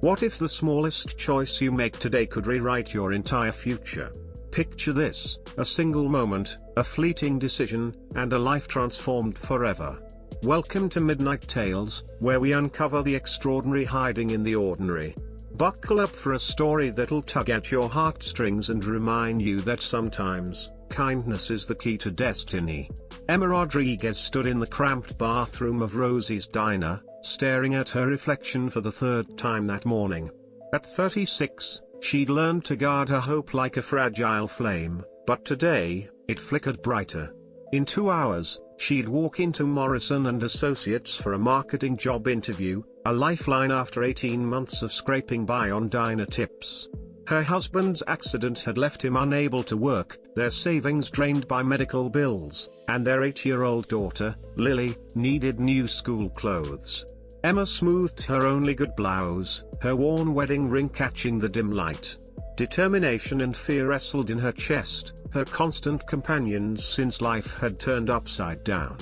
What if the smallest choice you make today could rewrite your entire future? Picture this: a single moment, a fleeting decision, and a life transformed forever. Welcome to Midnight Tales, where we uncover the extraordinary hiding in the ordinary. Buckle up for a story that'll tug at your heartstrings and remind you that sometimes, kindness is the key to destiny. Emma Rodriguez stood in the cramped bathroom of Rosie's diner, staring at her reflection for the third time that morning. At 36, she'd learned to guard her hope like a fragile flame, but today, it flickered brighter. In 2 hours, she'd walk into Morrison & Associates for a marketing job interview, a lifeline after 18 months of scraping by on diner tips. Her husband's accident had left him unable to work, their savings drained by medical bills, and their 8-year-old daughter, Lily, needed new school clothes. Emma smoothed her only good blouse, her worn wedding ring catching the dim light. Determination and fear wrestled in her chest, her constant companions since life had turned upside down.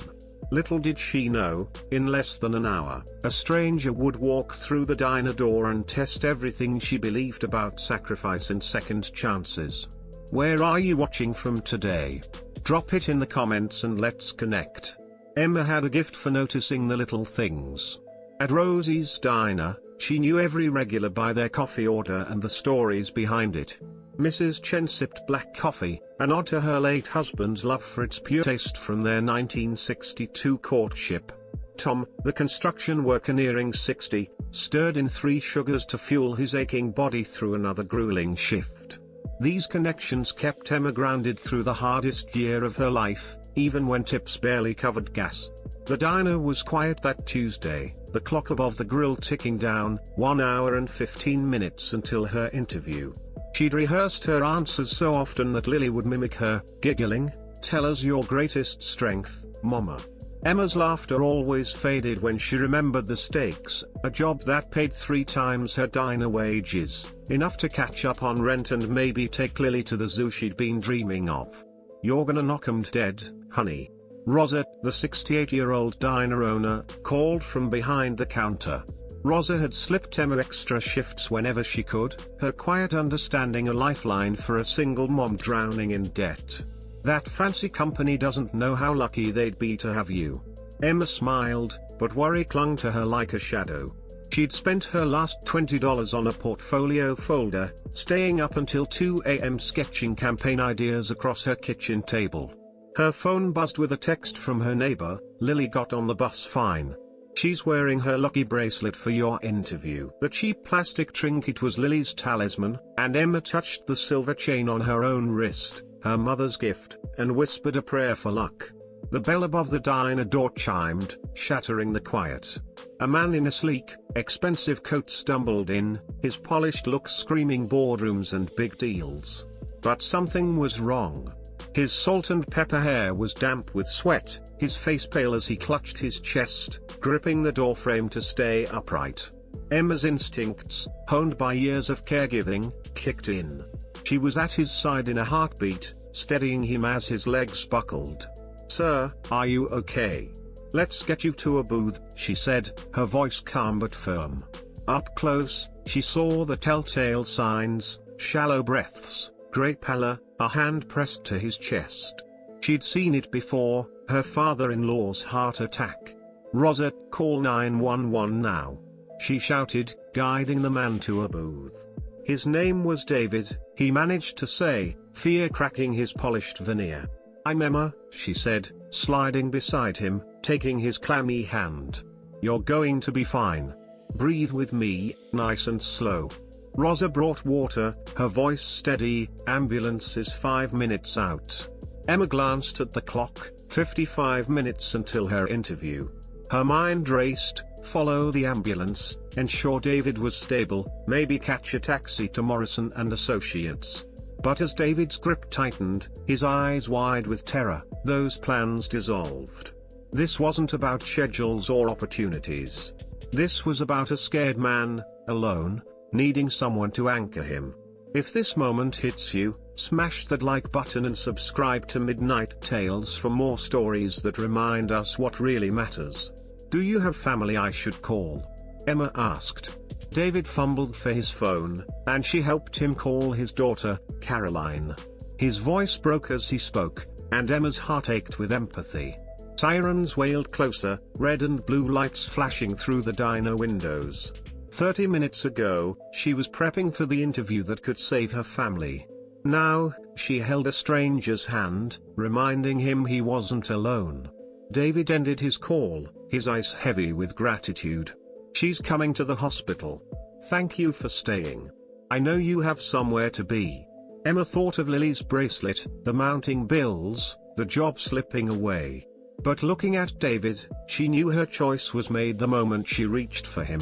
Little did she know, in less than an hour, a stranger would walk through the diner door and test everything she believed about sacrifice and second chances. Where are you watching from today? Drop it in the comments and let's connect. Emma had a gift for noticing the little things. At Rosie's diner, she knew every regular by their coffee order and the stories behind it. Mrs. Chen sipped black coffee, a nod to her late husband's love for its pure taste from their 1962 courtship. Tom, the construction worker nearing 60, stirred in 3 sugars to fuel his aching body through another grueling shift. These connections kept Emma grounded through the hardest year of her life, even when tips barely covered gas. The diner was quiet that Tuesday, the clock above the grill ticking down, 1 hour and 15 minutes until her interview. She'd rehearsed her answers so often that Lily would mimic her, giggling, "Tell us your greatest strength, Mama." Emma's laughter always faded when she remembered the stakes, a job that paid 3 times her diner wages, enough to catch up on rent and maybe take Lily to the zoo she'd been dreaming of. "You're gonna knock 'em dead, honey." Rosa, the 68-year-old diner owner, called from behind the counter. Rosa had slipped Emma extra shifts whenever she could, her quiet understanding a lifeline for a single mom drowning in debt. "That fancy company doesn't know how lucky they'd be to have you." Emma smiled, but worry clung to her like a shadow. She'd spent her last $20 on a portfolio folder, staying up until 2 a.m. sketching campaign ideas across her kitchen table. Her phone buzzed with a text from her neighbor, "Lily got on the bus fine. She's wearing her lucky bracelet for your interview." The cheap plastic trinket was Lily's talisman, and Emma touched the silver chain on her own wrist, her mother's gift, and whispered a prayer for luck. The bell above the diner door chimed, shattering the quiet. A man in a sleek, expensive coat stumbled in, his polished look screaming boardrooms and big deals. But something was wrong. His salt and pepper hair was damp with sweat, his face pale as he clutched his chest, gripping the doorframe to stay upright. Emma's instincts, honed by years of caregiving, kicked in. She was at his side in a heartbeat, steadying him as his legs buckled. "Sir, are you okay? Let's get you to a booth," she said, her voice calm but firm. Up close, she saw the telltale signs: shallow breaths, grey pallor, a hand pressed to his chest. She'd seen it before, her father-in-law's heart attack. "Rosa, call 911 now," she shouted, guiding the man to a booth. His name was David, he managed to say, fear cracking his polished veneer. "I'm Emma," she said, sliding beside him, taking his clammy hand. "You're going to be fine. Breathe with me, nice and slow." Rosa brought water, her voice steady. "Ambulance is 5 minutes out." Emma glanced at the clock, 55 minutes until her interview. Her mind raced, follow the ambulance, ensure David was stable, maybe catch a taxi to Morrison & Associates. But as David's grip tightened, his eyes wide with terror, those plans dissolved. This wasn't about schedules or opportunities. This was about a scared man, alone, needing someone to anchor him. If this moment hits you, smash that like button and subscribe to Midnight Tales for more stories that remind us what really matters. "Do you have family I should call?" Emma asked. David fumbled for his phone, and she helped him call his daughter, Caroline. His voice broke as he spoke, and Emma's heart ached with empathy. Sirens wailed closer, red and blue lights flashing through the diner windows. 30 minutes ago, she was prepping for the interview that could save her family. Now, she held a stranger's hand, reminding him he wasn't alone. David ended his call, his eyes heavy with gratitude. "She's coming to the hospital. Thank you for staying. I know you have somewhere to be." Emma thought of Lily's bracelet, the mounting bills, the job slipping away. But looking at David, she knew her choice was made the moment she reached for him.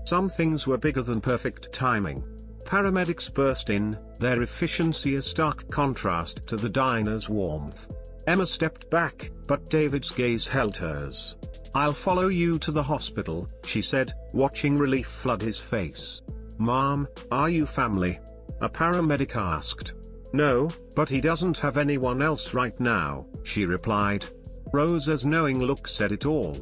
Some things were bigger than perfect timing. Paramedics burst in, their efficiency a stark contrast to the diner's warmth. Emma stepped back, but David's gaze held hers. "I'll follow you to the hospital," she said, watching relief flood his face. "Mom, are you family?" a paramedic asked. "No, but he doesn't have anyone else right now," she replied. Rosa's knowing look said it all.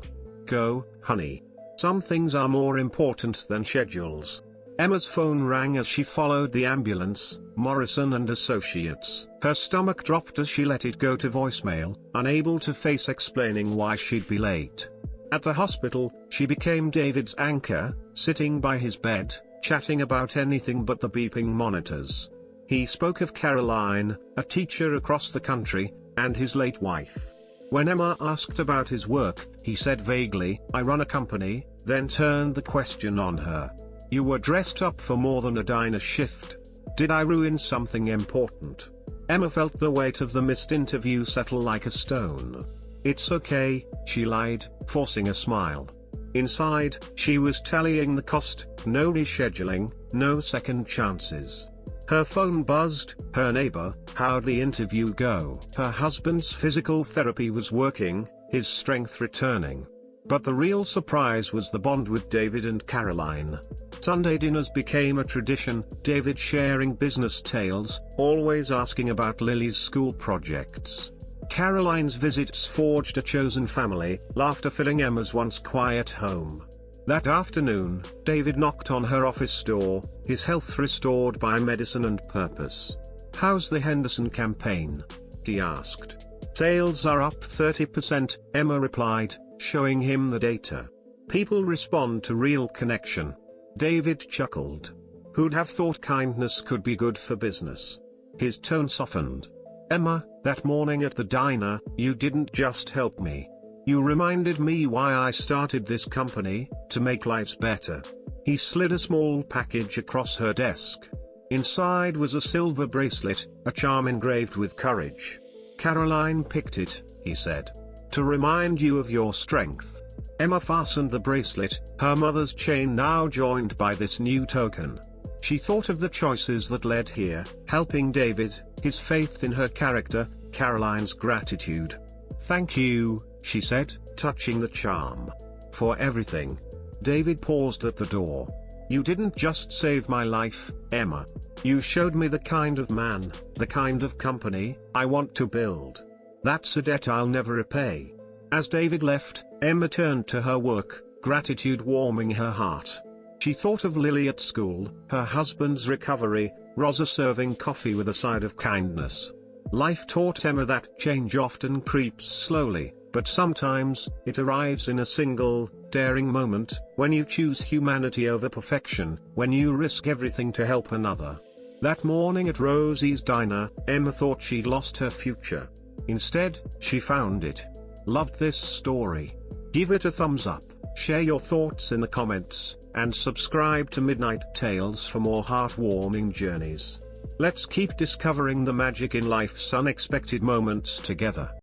"Go, honey. Some things are more important than schedules." Emma's phone rang as she followed the ambulance, Morrison and Associates. Her stomach dropped as she let it go to voicemail, unable to face explaining why she'd be late. At the hospital, she became David's anchor, sitting by his bed, chatting about anything but the beeping monitors. He spoke of Caroline, a teacher across the country, and his late wife. When Emma asked about his work, he said vaguely, "I run a company," then turned the question on her. "You were dressed up for more than a diner shift. Did I ruin something important?" Emma felt the weight of the missed interview settle like a stone. "It's okay," she lied, forcing a smile. Inside, she was tallying the cost, no rescheduling, no second chances. Her phone buzzed, her neighbor, "How'd the interview go?" Her husband's physical therapy was working, his strength returning. But the real surprise was the bond with David and Caroline. Sunday dinners became a tradition, David sharing business tales, always asking about Lily's school projects. Caroline's visits forged a chosen family, laughter filling Emma's once quiet home. That afternoon, David knocked on her office door, his health restored by medicine and purpose. "How's the Henderson campaign?" he asked. "Sales are up 30%, Emma replied, showing him the data. "People respond to real connection." David chuckled. "Who'd have thought kindness could be good for business?" His tone softened. "Emma, that morning at the diner, you didn't just help me. You reminded me why I started this company, to make lives better." He slid a small package across her desk. Inside was a silver bracelet, a charm engraved with courage. "Caroline picked it," he said, "to remind you of your strength." Emma fastened the bracelet, her mother's chain now joined by this new token. She thought of the choices that led here, helping David, his faith in her character, Caroline's gratitude. "Thank you," she said, touching the charm. "For everything." David paused at the door. "You didn't just save my life, Emma. You showed me the kind of man, the kind of company, I want to build. That's a debt I'll never repay." As David left, Emma turned to her work, gratitude warming her heart. She thought of Lily at school, her husband's recovery, Rosa serving coffee with a side of kindness. Life taught Emma that change often creeps slowly, but sometimes, it arrives in a single, daring moment, when you choose humanity over perfection, when you risk everything to help another. That morning at Rosie's diner, Emma thought she'd lost her future. Instead, she found it. Loved this story? Give it a thumbs up, share your thoughts in the comments, and subscribe to Midnight Tales for more heartwarming journeys. Let's keep discovering the magic in life's unexpected moments together.